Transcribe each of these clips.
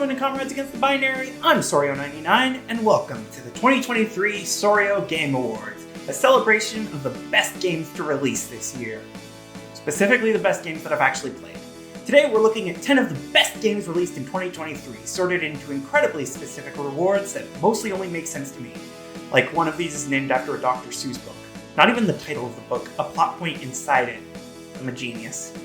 gentlemen and comrades against the binary, I'm Sorio99, and welcome to the 2023 Sorio Game Awards, a celebration of the best games to release this year. Specifically the best games that I've actually played. Today we're looking at 10 of the best games released in 2023, sorted into incredibly specific rewards that mostly only make sense to me. Like one of these is named after a Dr. Seuss book. Not even the title of the book, a plot point inside it. I'm a genius.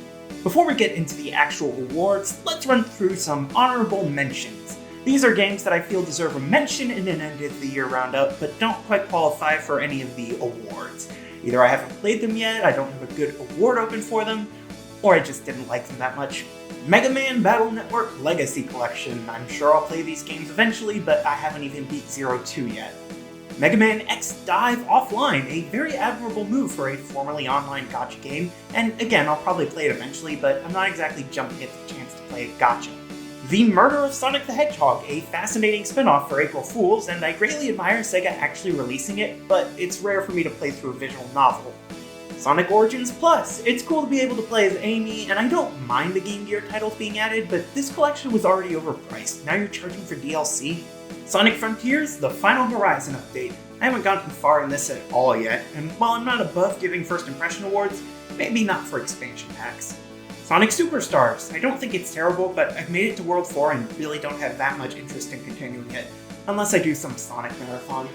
Before we get into the actual awards, let's run through some honorable mentions. These are games that I feel deserve a mention in an end of the year roundup, but don't quite qualify for any of the awards. Either I haven't played them yet, I don't have a good award open for them, or I just didn't like them that much. Mega Man Battle Network Legacy Collection. I'm sure I'll play these games eventually, but I haven't even beat 02 yet. Mega Man X Dive Offline, a very admirable move for a formerly online gacha game, and again, I'll probably play it eventually, but I'm not exactly jumping at the chance to play a gacha. The Murder of Sonic the Hedgehog, a fascinating spin-off for April Fools, and I greatly admire Sega actually releasing it, but it's rare for me to play through a visual novel. Sonic Origins Plus, it's cool to be able to play as Amy, and I don't mind the Game Gear titles being added, but this collection was already overpriced, now you're charging for DLC? Sonic Frontiers, the Final Horizon update. I haven't gotten far in this at all yet, and while I'm not above giving first impression awards, maybe not for expansion packs. Sonic Superstars, I don't think it's terrible, but I've made it to World 4 and really don't have that much interest in continuing it, unless I do some Sonic marathon.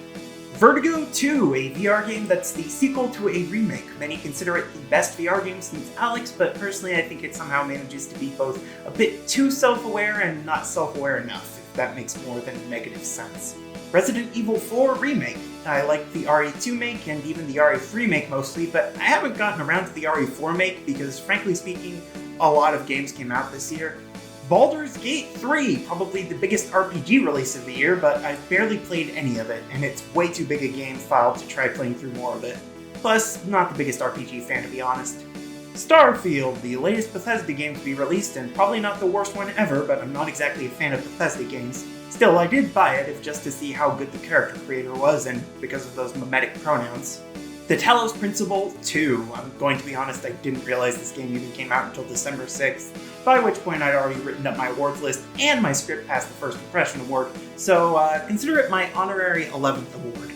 Vertigo 2, a VR game that's the sequel to a remake. Many consider it the best VR game since Alex, but personally I think it somehow manages to be both a bit too self-aware and not self-aware enough, if that makes more than negative sense. Resident Evil 4 Remake. I like the RE2 make and even the RE3 make mostly, but I haven't gotten around to the RE4 make because, frankly speaking, a lot of games came out this year. Baldur's Gate 3, probably the biggest RPG release of the year, but I've barely played any of it, and it's way too big a game file to try playing through more of it. Plus, not the biggest RPG fan to be honest. Starfield, the latest Bethesda game to be released, and probably not the worst one ever, but I'm not exactly a fan of Bethesda games. Still, I did buy it if just to see how good the character creator was, and because of those mimetic pronouns. The Talos Principle 2. I'm going to be honest, I didn't realize this game even came out until December 6th, by which point I'd already written up my awards list and my script past the First Impression Award, so consider it my honorary 11th award.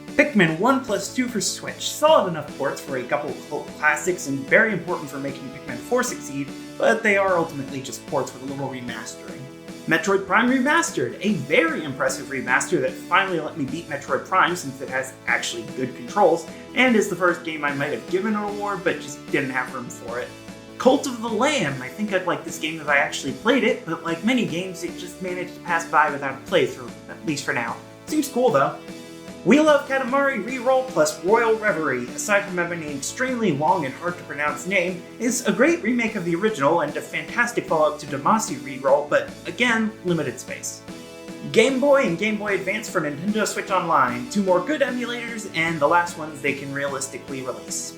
Pikmin 1+2 for Switch. Solid enough ports for a couple of cult classics and very important for making Pikmin 4 succeed, but they are ultimately just ports with a little remastering. Metroid Prime Remastered, a very impressive remaster that finally let me beat Metroid Prime since it has actually good controls, and is the first game I might have given an award but just didn't have room for it. Cult of the Lamb, I think I'd like this game if I actually played it, but like many games it just managed to pass by without a playthrough, at least for now. Seems cool though. Wheel of Katamari Reroll plus Royal Reverie, aside from having an extremely long and hard to pronounce name, is a great remake of the original and a fantastic follow-up to Damacy Reroll, but again, limited space. Game Boy and Game Boy Advance for Nintendo Switch Online, two more good emulators, and the last ones they can realistically release.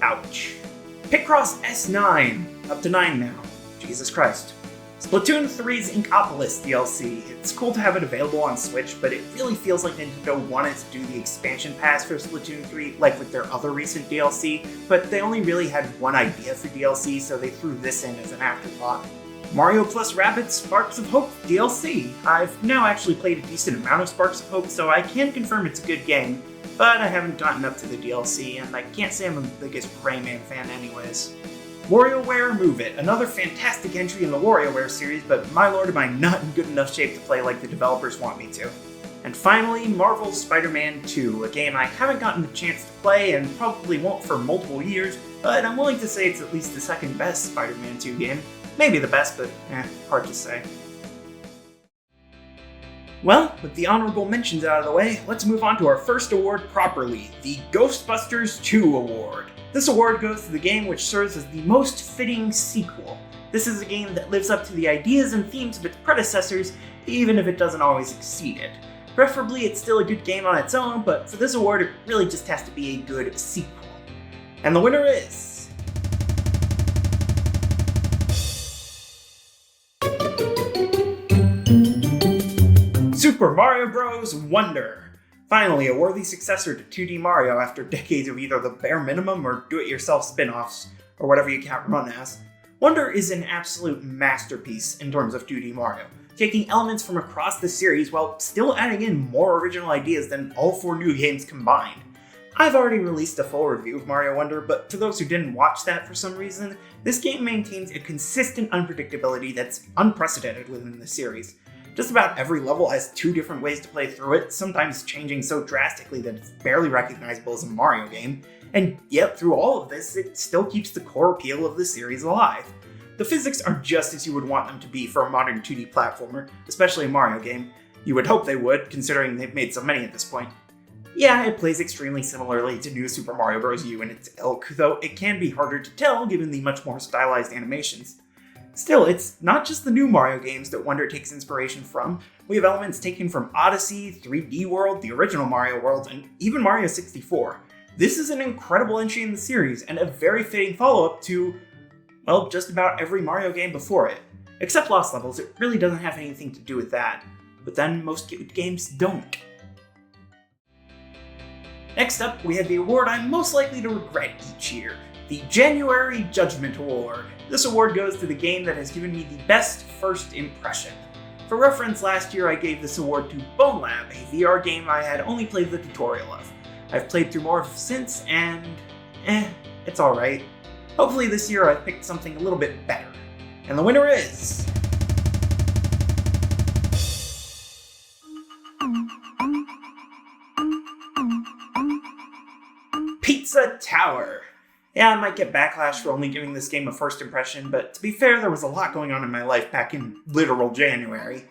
Ouch. Picross S9, up to 9 now. Jesus Christ. Splatoon 3's Inkopolis DLC. It's cool to have it available on Switch, but it really feels like Nintendo wanted to do the expansion pass for Splatoon 3 like with their other recent DLC, but they only really had one idea for DLC, so they threw this in as an afterthought. Mario plus Rabbids Sparks of Hope DLC. I've now actually played a decent amount of Sparks of Hope, so I can confirm it's a good game, but I haven't gotten up to the DLC, and I can't say I'm the biggest Rayman fan anyways. WarioWare Move It, another fantastic entry in the WarioWare series, but my lord am I not in good enough shape to play like the developers want me to. And finally, Marvel's Spider-Man 2, a game I haven't gotten the chance to play and probably won't for multiple years, but I'm willing to say it's at least the second best Spider-Man 2 game. Maybe the best, but hard to say. Well, with the honorable mentions out of the way, let's move on to our first award properly, the Ghostbusters 2 Award. This award goes to the game which serves as the most fitting sequel. This is a game that lives up to the ideas and themes of its predecessors, even if it doesn't always exceed it. Preferably it's still a good game on its own, but for this award it really just has to be a good sequel. And the winner is... Super Mario Bros. Wonder! Finally, a worthy successor to 2D Mario after decades of either the bare minimum or do-it-yourself spin-offs, or whatever you count run as. Wonder is an absolute masterpiece in terms of 2D Mario. taking elements from across the series while still adding in more original ideas than all 4 new games combined. I've already released a full review of Mario Wonder, but for those who didn't watch that for some reason, this game maintains a consistent unpredictability that's unprecedented within the series. Just about every level has 2 different ways to play through it, sometimes changing so drastically that it's barely recognizable as a Mario game, and yet through all of this, it still keeps the core appeal of the series alive. The physics are just as you would want them to be for a modern 2D platformer, especially a Mario game. You would hope they would, considering they've made so many at this point. Yeah, it plays extremely similarly to New Super Mario Bros. U and its ilk, though it can be harder to tell given the much more stylized animations. Still, it's not just the new Mario games that Wonder takes inspiration from. We have elements taken from Odyssey, 3D World, the original Mario World, and even Mario 64. This is an incredible entry in the series, and a very fitting follow-up to, well, just about every Mario game before it. Except Lost Levels, it really doesn't have anything to do with that. But then most games don't. Next up, we have the award I'm most likely to regret each year, the January Judgement Award. This award goes to the game that has given me the best first impression. For reference, last year I gave this award to Bone Lab, a VR game I had only played the tutorial of. I've played through more since, and it's alright. Hopefully this year I've picked something a little bit better. And the winner is... Pizza Tower! Yeah, I might get backlash for only giving this game a first impression, but to be fair, there was a lot going on in my life back in literal January.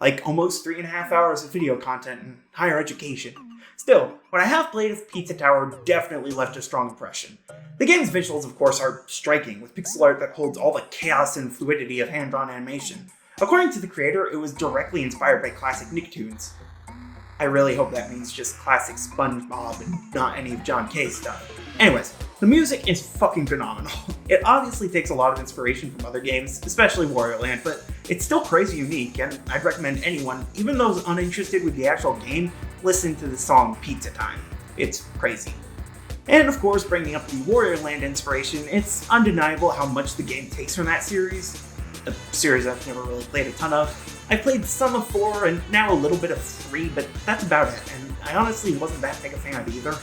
Like almost 3.5 hours of video content and higher education. Still, what I have played of Pizza Tower definitely left a strong impression. The game's visuals, of course, are striking, with pixel art that holds all the chaos and fluidity of hand-drawn animation. According to the creator, it was directly inspired by classic Nicktoons. I really hope that means just classic SpongeBob and not any of John K's stuff. Anyways, the music is fucking phenomenal. It obviously takes a lot of inspiration from other games, especially Wario Land, but it's still crazy unique, and I'd recommend anyone, even those uninterested with the actual game, listen to the song Pizza Time. It's crazy. And of course, bringing up the Wario Land inspiration, it's undeniable how much the game takes from that series. A series I've never really played a ton of. I played some of 4 and now a little bit of 3, but that's about it, and I honestly wasn't that big a fan of either.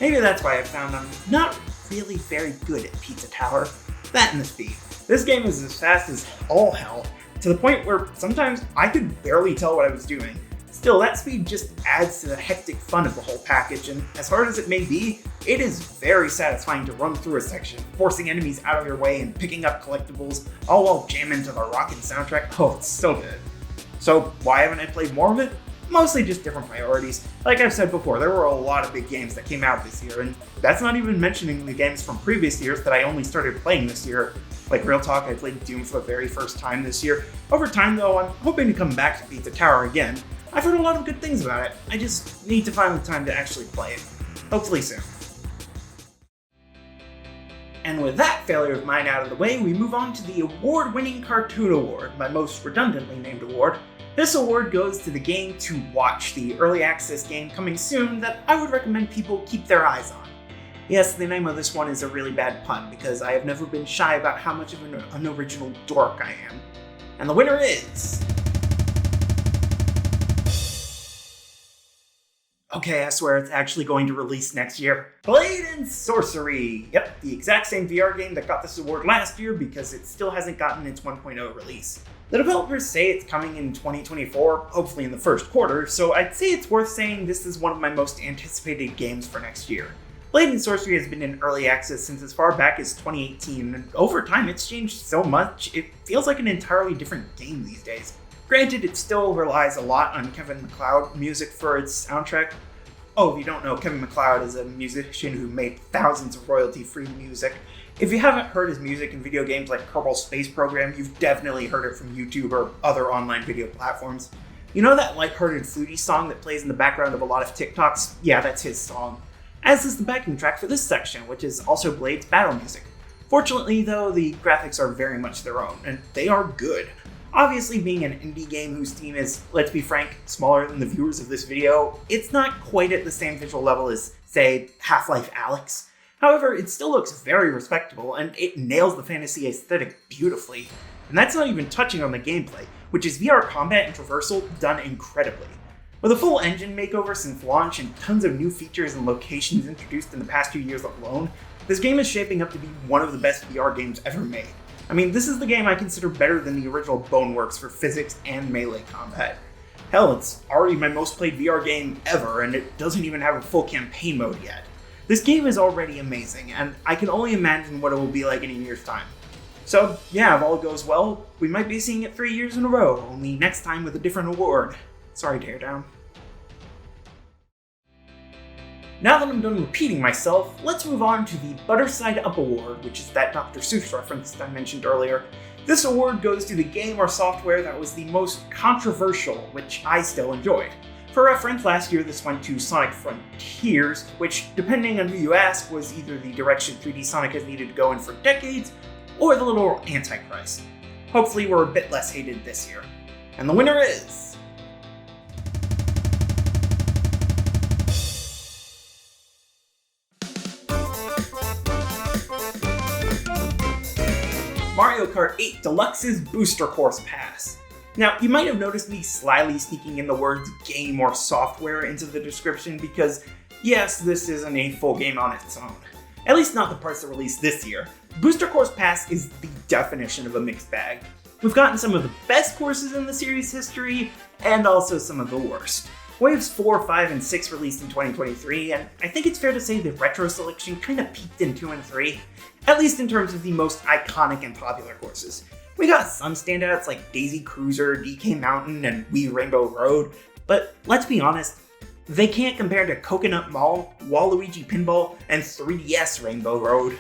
Maybe that's why I found I'm not really very good at Pizza Tower. That and the speed. This game is as fast as all hell, to the point where sometimes I could barely tell what I was doing. Still, that speed just adds to the hectic fun of the whole package, and as hard as it may be, it is very satisfying to run through a section, forcing enemies out of your way and picking up collectibles, all while jamming to the rockin' soundtrack. Oh, it's so good. So why haven't I played more of it? Mostly just different priorities. Like I've said before, there were a lot of big games that came out this year, and that's not even mentioning the games from previous years that I only started playing this year. Like real talk, I played Doom for the very first time this year. Over time though, I'm hoping to come back to Pizza Tower again. I've heard a lot of good things about it. I just need to find the time to actually play it. Hopefully soon. And with that failure of mine out of the way, we move on to the award-winning Cartoon Award, my most redundantly named award. This award goes to the game to watch, the early access game coming soon that I would recommend people keep their eyes on. Yes, the name of this one is a really bad pun, because I have never been shy about how much of an unoriginal dork I am. And the winner is... Okay, I swear it's actually going to release next year. Blade and Sorcery! Yep, the exact same VR game that got this award last year because it still hasn't gotten its 1.0 release. The developers say it's coming in 2024, hopefully in the first quarter, so I'd say it's worth saying this is one of my most anticipated games for next year. Blade and Sorcery has been in early access since as far back as 2018, and over time it's changed so much, it feels like an entirely different game these days. Granted, it still relies a lot on Kevin MacLeod music for its soundtrack. Oh, if you don't know, Kevin MacLeod is a musician who made thousands of royalty-free music. If you haven't heard his music in video games like Kerbal Space Program, you've definitely heard it from YouTube or other online video platforms. You know that lighthearted fluty song that plays in the background of a lot of TikToks? Yeah, that's his song. As is the backing track for this section, which is also Blade's battle music. Fortunately, though, the graphics are very much their own, and they are good. Obviously, being an indie game whose team is, let's be frank, smaller than the viewers of this video, it's not quite at the same visual level as, say, Half-Life Alyx. However, it still looks very respectable, and it nails the fantasy aesthetic beautifully. And that's not even touching on the gameplay, which is VR combat and traversal done incredibly. With a full engine makeover since launch and tons of new features and locations introduced in the past few years alone, this game is shaping up to be one of the best VR games ever made. I mean, this is the game I consider better than the original Boneworks for physics and melee combat. Hell, it's already my most played VR game ever, and it doesn't even have a full campaign mode yet. This game is already amazing, and I can only imagine what it will be like in a year's time. So, yeah, if all goes well, we might be seeing it 3 years in a row, only next time with a different award. Sorry, Teardown. Now that I'm done repeating myself, let's move on to the Butter Side Up Award, which is that Dr. Seuss reference that I mentioned earlier. This award goes to the game or software that was the most controversial, which I still enjoyed. For reference, last year this went to Sonic Frontiers, which, depending on who you ask, was either the direction 3D Sonic has needed to go in for decades, or the little Antichrist. Hopefully we're a bit less hated this year. And the winner is... Mario Kart 8 Deluxe's Booster Course Pass. Now, you might have noticed me slyly sneaking in the words game or software into the description because, yes, this isn't a full game on its own. At least not the parts that released this year. Booster Course Pass is the definition of a mixed bag. We've gotten some of the best courses in the series' history, and also some of the worst. Waves 4, 5, and 6 released in 2023, and I think it's fair to say the retro selection kinda peaked in 2 and 3, at least in terms of the most iconic and popular courses. We got some standouts like Daisy Cruiser, DK Mountain, and Wii Rainbow Road, but let's be honest, they can't compare to Coconut Mall, Waluigi Pinball, and 3DS Rainbow Road.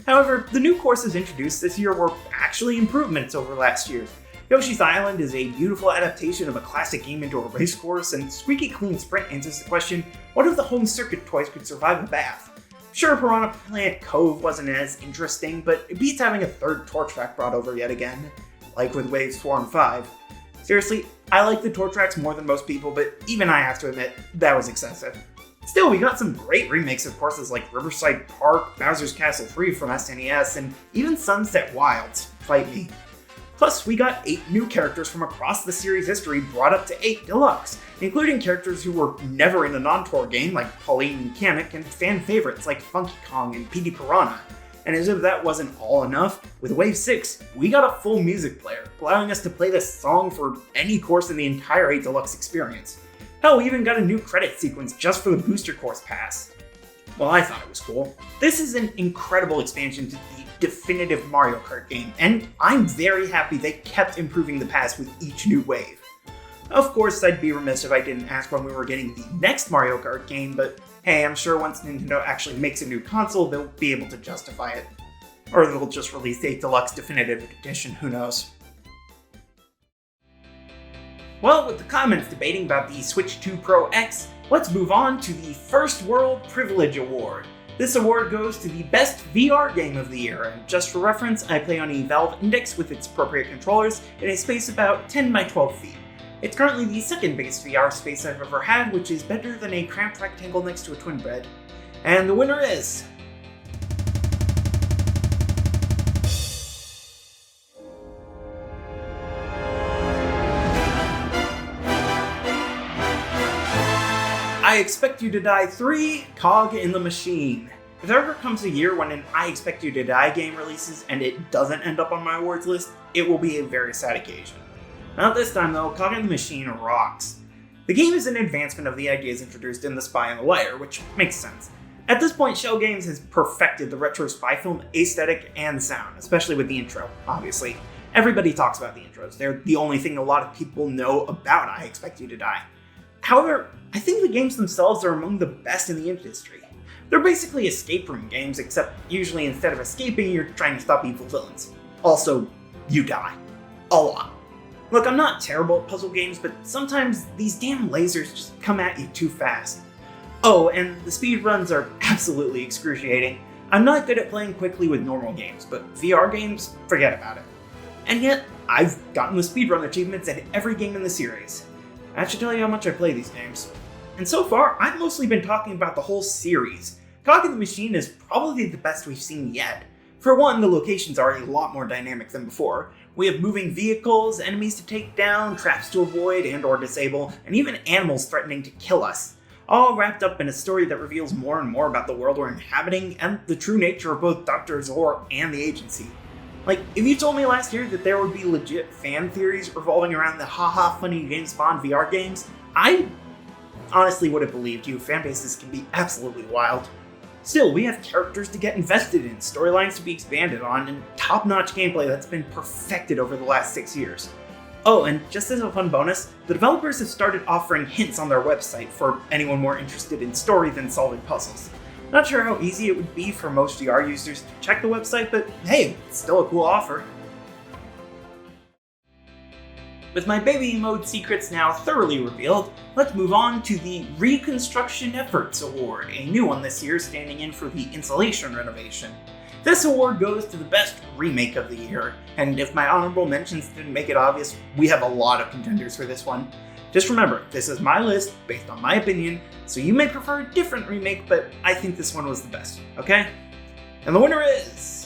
However, the new courses introduced this year were actually improvements over last year's. Yoshi's Island is a beautiful adaptation of a classic game into a race course, and Squeaky Clean Sprint answers the question, what if the home circuit toys could survive a bath? Sure, Piranha Plant Cove wasn't as interesting, but it beats having a third tour track brought over yet again, like with Waves 4 and 5. Seriously, I like the tour tracks more than most people, but even I have to admit, that was excessive. Still, we got some great remakes of courses like Riverside Park, Bowser's Castle 3 from SNES, and even Sunset Wilds. Fight me. Plus, we got 8 new characters from across the series' history brought up to 8 Deluxe, including characters who were never in a non-tour game like Pauline and Kamek, and fan favorites like Funky Kong and PD Piranha. And as if that wasn't all enough, with Wave 6, we got a full music player, allowing us to play this song for any course in the entire 8 Deluxe experience. Hell, we even got a new credit sequence just for the Booster Course Pass. Well, I thought it was cool. This is an incredible expansion to the definitive Mario Kart game, and I'm very happy they kept improving the pass with each new wave. Of course, I'd be remiss if I didn't ask when we were getting the next Mario Kart game, but hey, I'm sure once Nintendo actually makes a new console, they'll be able to justify it. Or they'll just release the 8 Deluxe Definitive Edition, who knows. Well, with the comments debating about the Switch 2 Pro X, let's move on to the First World Privilege Award. This award goes to the best VR game of the year, and just for reference, I play on a Valve Index with its appropriate controllers in a space about 10 by 12 feet. It's currently the second biggest VR space I've ever had, which is better than a cramped rectangle next to a twin bed. And the winner is... I Expect You to Die 3, Cog in the Machine. If there ever comes a year when an I Expect You to Die game releases and it doesn't end up on my awards list, it will be a very sad occasion. Not this time though, Cog in the Machine rocks. The game is an advancement of the ideas introduced in The Spy and the Liar, which makes sense. At this point, Shell Games has perfected the retro spy film aesthetic and sound, especially with the intro, obviously. Everybody talks about the intros, they're the only thing a lot of people know about I Expect You to Die. However, I think the games themselves are among the best in the industry. They're basically escape room games, except usually instead of escaping, you're trying to stop evil villains. Also, you die. A lot. Look, I'm not terrible at puzzle games, but sometimes these damn lasers just come at you too fast. Oh, and the speedruns are absolutely excruciating. I'm not good at playing quickly with normal games, but VR games, forget about it. And yet, I've gotten the speedrun achievements at every game in the series. That should tell you how much I play these games. And so far, I've mostly been talking about the whole series. Cog in the Machine is probably the best we've seen yet. For one, the locations are a lot more dynamic than before. We have moving vehicles, enemies to take down, traps to avoid and or disable, and even animals threatening to kill us. All wrapped up in a story that reveals more and more about the world we're inhabiting and the true nature of both Dr. Zor and the agency. Like, if you told me last year that there would be legit fan theories revolving around the haha funny James Bond VR games, I honestly would have believed you. Fan bases can be absolutely wild. Still, we have characters to get invested in, storylines to be expanded on, and top-notch gameplay that's been perfected over the last 6 years. Oh, and just as a fun bonus, the developers have started offering hints on their website for anyone more interested in story than solving puzzles. Not sure how easy it would be for most VR users to check the website, but hey, it's still a cool offer. With my baby mode secrets now thoroughly revealed, let's move on to the Reconstruction Efforts Award, a new one this year standing in for the Insulation renovation. This award goes to the best remake of the year, and if my honorable mentions didn't make it obvious, we have a lot of contenders for this one. Just remember, this is my list based on my opinion, so you may prefer a different remake, but I think this one was the best, okay? And the winner is...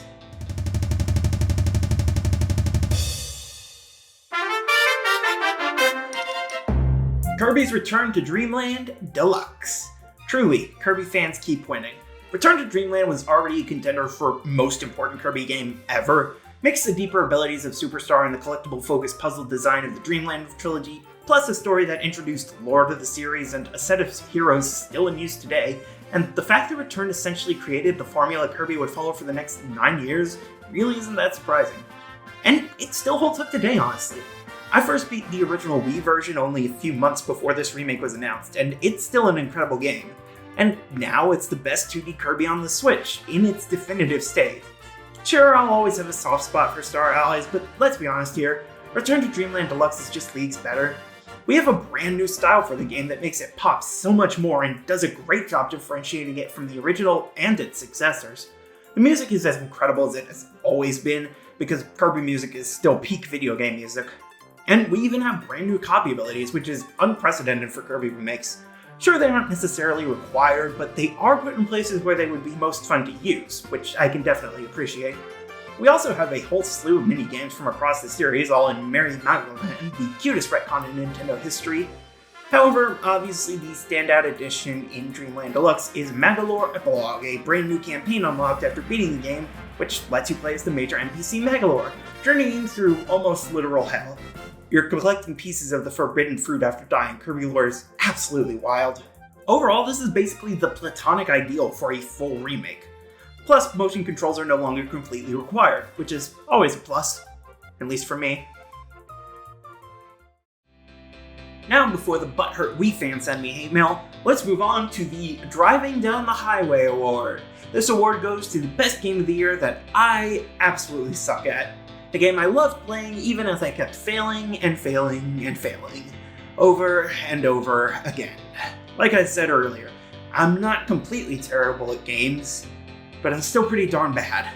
Kirby's Return to Dreamland Deluxe. Truly, Kirby fans keep winning. Return to Dreamland was already a contender for most important Kirby game ever. Mix the deeper abilities of Superstar and the collectible-focused puzzle design of the Dreamland trilogy, plus a story that introduced lore to the series and a set of heroes still in use today, and the fact that Return essentially created the formula Kirby would follow for the next 9 years really isn't that surprising. And it still holds up today, honestly. I first beat the original Wii version only a few months before this remake was announced, and it's still an incredible game. And now it's the best 2D Kirby on the Switch, in its definitive state. Sure, I'll always have a soft spot for Star Allies, but let's be honest here, Return to Dreamland Deluxe is just leagues better. We have a brand new style for the game that makes it pop so much more and does a great job differentiating it from the original and its successors. The music is as incredible as it has always been, because Kirby music is still peak video game music. And we even have brand new copy abilities, which is unprecedented for Kirby remakes. Sure, they aren't necessarily required, but they are put in places where they would be most fun to use, which I can definitely appreciate. We also have a whole slew of mini-games from across the series, all in Merry Magdalene, the cutest retcon in Nintendo history. However, obviously the standout addition in Dreamland Deluxe is Magolor Epilogue, a brand new campaign unlocked after beating the game, which lets you play as the major NPC Magolor, journeying through almost literal hell. You're collecting pieces of the forbidden fruit after dying. Kirby lore is absolutely wild. Overall, this is basically the platonic ideal for a full remake. Plus, motion controls are no longer completely required, which is always a plus, at least for me. Now, before the butthurt Wii fans send me hate mail, let's move on to the Driving Down the Highway Award. This award goes to the best game of the year that I absolutely suck at. A game I loved playing even as I kept failing and failing and failing. Over and over again. Like I said earlier, I'm not completely terrible at games, but I'm still pretty darn bad.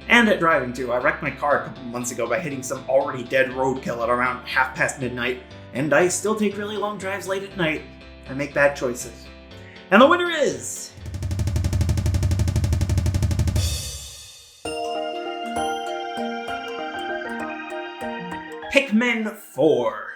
And at driving too. I wrecked my car a couple months ago by hitting some already dead roadkill at around past midnight, and I still take really long drives late at night. I make bad choices. And the winner is... Pikmin 4.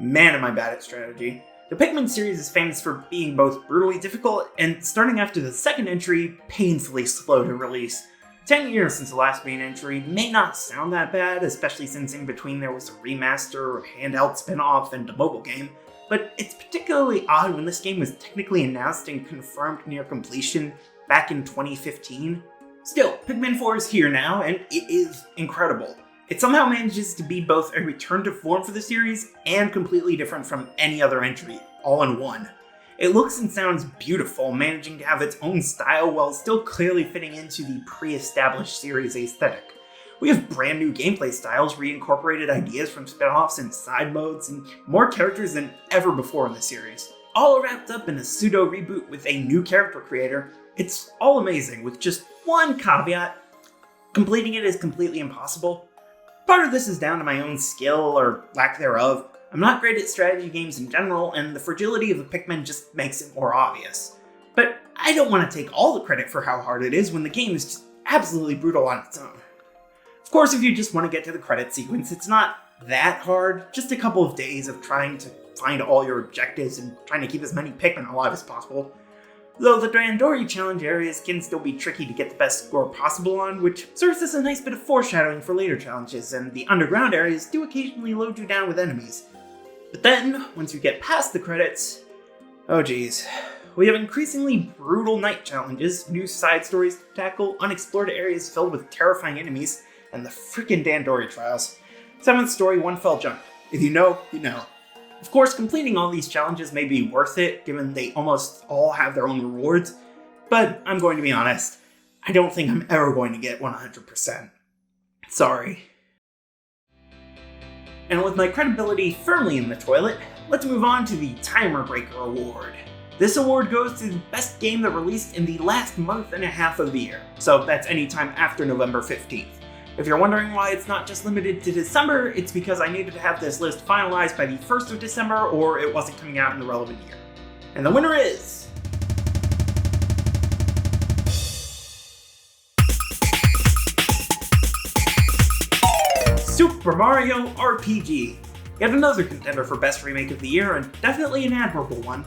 Man, am I bad at strategy. The Pikmin series is famous for being both brutally difficult and, starting after the second entry, painfully slow to release. 10 years since the last main entry may not sound that bad, especially since in between there was a remaster, handheld spin-off, and a mobile game, but it's particularly odd when this game was technically announced and confirmed near completion back in 2015. Still, Pikmin 4 is here now, and it is incredible. It somehow manages to be both a return to form for the series and completely different from any other entry, all in one. It looks and sounds beautiful, managing to have its own style while still clearly fitting into the pre-established series aesthetic. We have brand new gameplay styles, reincorporated ideas from spin-offs and side modes, and more characters than ever before in the series. All wrapped up in a pseudo-reboot with a new character creator. It's all amazing, with just one caveat: completing it is completely impossible. Part of this is down to my own skill, or lack thereof. I'm not great at strategy games in general, and the fragility of the Pikmin just makes it more obvious. But I don't want to take all the credit for how hard it is when the game is just absolutely brutal on its own. Of course, if you just want to get to the credit sequence, it's not that hard. Just a couple of days of trying to find all your objectives and trying to keep as many Pikmin alive as possible. Though the Dandori challenge areas can still be tricky to get the best score possible on, which serves as a nice bit of foreshadowing for later challenges, and the underground areas do occasionally load you down with enemies. But then, once you get past the credits, oh geez. We have increasingly brutal night challenges, new side stories to tackle, unexplored areas filled with terrifying enemies, and the frickin' Dandori trials. 7th story, one fell jump. If you know, you know. Of course, completing all these challenges may be worth it, given they almost all have their own rewards, but I'm going to be honest, I don't think I'm ever going to get 100%. Sorry. And with my credibility firmly in the toilet, let's move on to the Timer Breaker Award. This award goes to the best game that released in the last month and a half of the year, so that's any time after November 15th. If you're wondering why it's not just limited to December, it's because I needed to have this list finalized by the 1st of December or it wasn't coming out in the relevant year. And the winner is... Super Mario RPG! Yet another contender for Best Remake of the Year, and definitely an admirable one.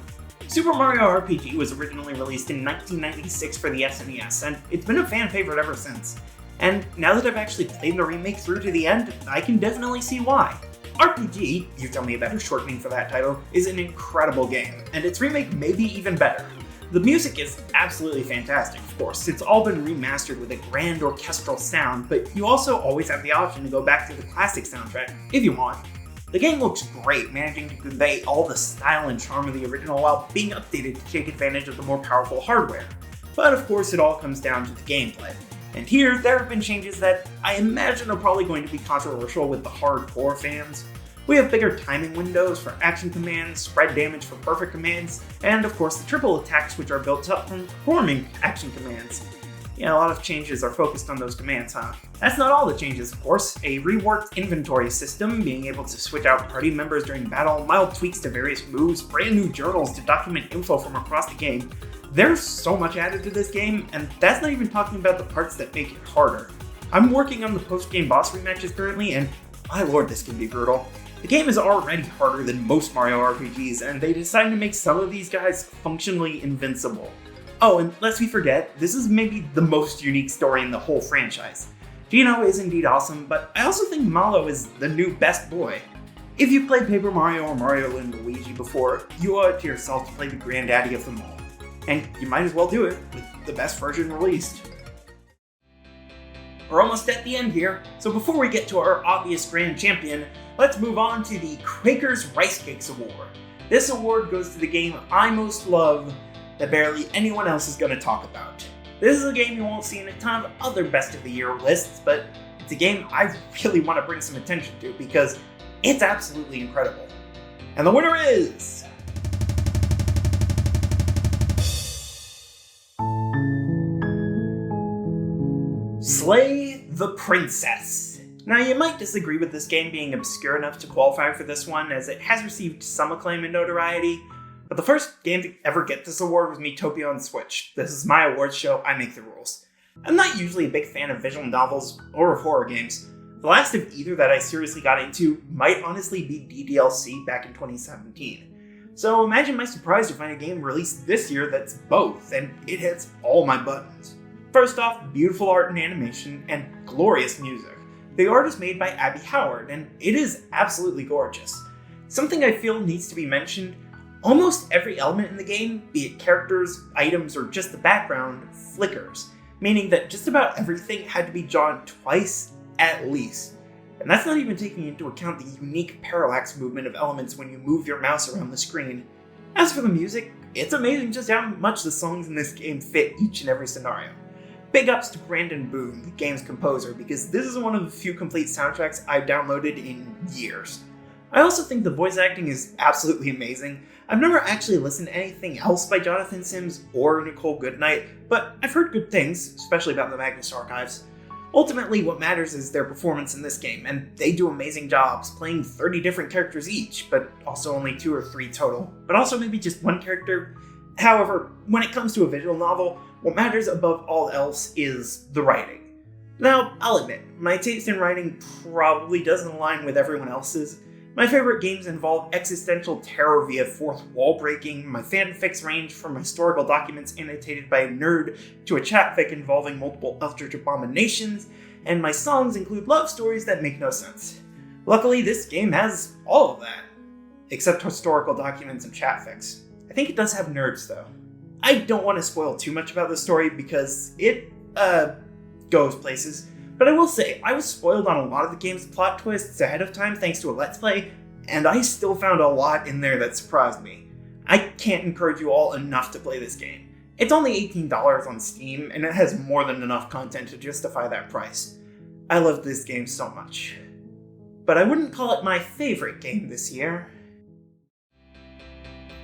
Super Mario RPG was originally released in 1996 for the SNES, and it's been a fan favorite ever since. And now that I've actually played the remake through to the end, I can definitely see why. RPG, you tell me a better shortening for that title, is an incredible game, and its remake may be even better. The music is absolutely fantastic, of course. It's all been remastered with a grand orchestral sound, but you also always have the option to go back to the classic soundtrack, if you want. The game looks great, managing to convey all the style and charm of the original while being updated to take advantage of the more powerful hardware. But of course, it all comes down to the gameplay. And here, there have been changes that I imagine are probably going to be controversial with the hardcore fans. We have bigger timing windows for action commands, spread damage for perfect commands, and of course the triple attacks which are built up from performing action commands. Yeah, a lot of changes are focused on those commands, huh? That's not all the changes, of course. A reworked inventory system, being able to switch out party members during battle, mild tweaks to various moves, brand new journals to document info from across the game. There's so much added to this game, and that's not even talking about the parts that make it harder. I'm working on the post-game boss rematches currently, and my lord, this can be brutal. The game is already harder than most Mario RPGs, and they decided to make some of these guys functionally invincible. Oh, and lest we forget, this is maybe the most unique story in the whole franchise. Geno is indeed awesome, but I also think Malo is the new best boy. If you've played Paper Mario or Mario and Luigi before, you owe it to yourself to play the granddaddy of them all. And you might as well do it with the best version released. We're almost at the end here, so before we get to our obvious grand champion, let's move on to the Quaker's Rice Cakes Award. This award goes to the game I most love that barely anyone else is going to talk about. This is a game you won't see in a ton of other best of the year lists, but it's a game I really want to bring some attention to because it's absolutely incredible. And the winner is... Slay the Princess. Now, you might disagree with this game being obscure enough to qualify for this one, as it has received some acclaim and notoriety, but the first game to ever get this award was Miitopia on Switch. This is my awards show, I make the rules. I'm not usually a big fan of visual novels or of horror games. The last of either that I seriously got into might honestly be DDLC back in 2017. So imagine my surprise to find a game released this year that's both, and it hits all my buttons. First off, beautiful art and animation, and glorious music. The art is made by Abby Howard, and it is absolutely gorgeous. Something I feel needs to be mentioned, almost every element in the game, be it characters, items, or just the background, flickers, meaning that just about everything had to be drawn twice at least. And that's not even taking into account the unique parallax movement of elements when you move your mouse around the screen. As for the music, it's amazing just how much the songs in this game fit each and every scenario. Big ups to Brandon Boone, the game's composer, because this is one of the few complete soundtracks I've downloaded in years. I also think the voice acting is absolutely amazing. I've never actually listened to anything else by Jonathan Sims or Nicole Goodnight, but I've heard good things, especially about the Magnus Archives. Ultimately, what matters is their performance in this game, and they do amazing jobs, playing 30 different characters each, but also only 2 or 3 total, but also maybe just one character. However, when it comes to a visual novel, what matters above all else is the writing. Now, I'll admit, my taste in writing probably doesn't align with everyone else's. My favorite games involve existential terror via fourth wall breaking, my fanfics range from historical documents annotated by a nerd to a chatfic involving multiple eldritch abominations, and my songs include love stories that make no sense. Luckily, this game has all of that, except historical documents and chatfics. I think it does have nerds though. I don't want to spoil too much about the story because it, goes places, but I will say, I was spoiled on a lot of the game's plot twists ahead of time thanks to a Let's Play, and I still found a lot in there that surprised me. I can't encourage you all enough to play this game. It's only $18 on Steam, and it has more than enough content to justify that price. I love this game so much. But I wouldn't call it my favorite game this year.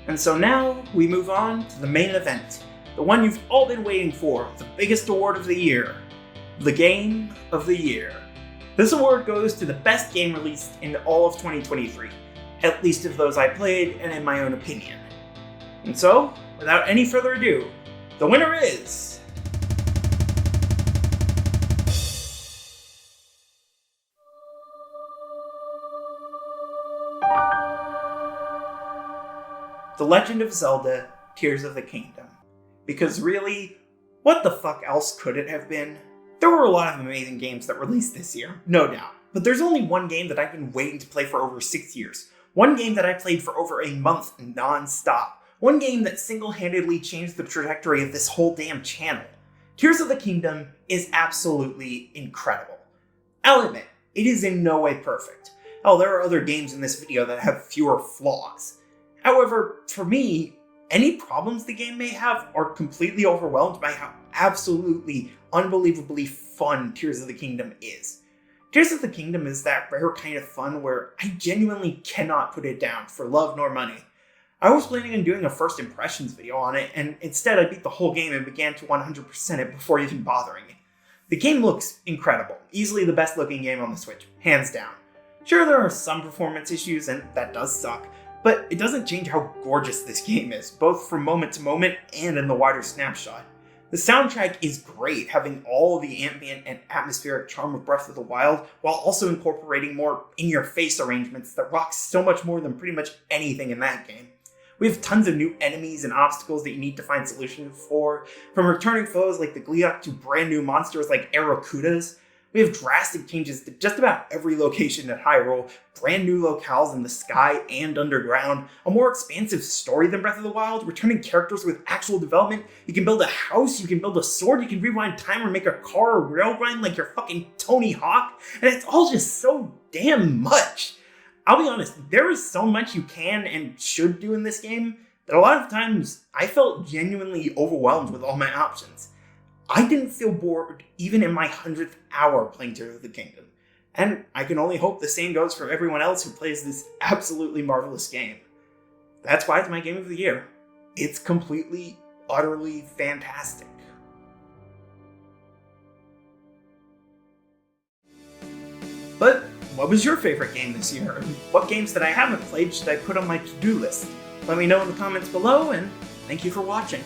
And so now, we move on to the main event. The one you've all been waiting for, the biggest award of the year. The Game of the Year. This award goes to the best game released in all of 2023, at least of those I played and in my own opinion. And so, without any further ado, the winner is... The Legend of Zelda: Tears of the Kingdom. Because really, what the fuck else could it have been? There were a lot of amazing games that released this year, no doubt, but there's only one game that I've been waiting to play for over 6 years. One game that I played for over a month non-stop. One game that single-handedly changed the trajectory of this whole damn channel. Tears of the Kingdom is absolutely incredible. I'll admit, it is in no way perfect. Oh, there are other games in this video that have fewer flaws. However, for me, any problems the game may have are completely overwhelmed by how absolutely unbelievably fun Tears of the Kingdom is. Tears of the Kingdom is that rare kind of fun where I genuinely cannot put it down for love nor money. I was planning on doing a first impressions video on it, and instead I beat the whole game and began to 100% it before even bothering it. The game looks incredible, easily the best looking game on the Switch, hands down. Sure, there are some performance issues, and that does suck, but it doesn't change how gorgeous this game is, both from moment to moment and in the wider snapshot. The soundtrack is great, having all the ambient and atmospheric charm of Breath of the Wild, while also incorporating more in-your-face arrangements that rock so much more than pretty much anything in that game. We have tons of new enemies and obstacles that you need to find solutions for, from returning foes like the Gleeok to brand new monsters like Arakudas. We have drastic changes to just about every location at Hyrule, brand new locales in the sky and underground, a more expansive story than Breath of the Wild, returning characters with actual development. You can build a house, you can build a sword, you can rewind time or make a car or rail grind like you're fucking Tony Hawk, and it's all just so damn much. I'll be honest, there is so much you can and should do in this game that a lot of times I felt genuinely overwhelmed with all my options. I didn't feel bored even in my 100th hour playing Tears of the Kingdom, and I can only hope the same goes for everyone else who plays this absolutely marvelous game. That's why it's my game of the year. It's completely, utterly fantastic. But what was your favorite game this year? And what games that I haven't played should I put on my to-do list? Let me know in the comments below, and thank you for watching.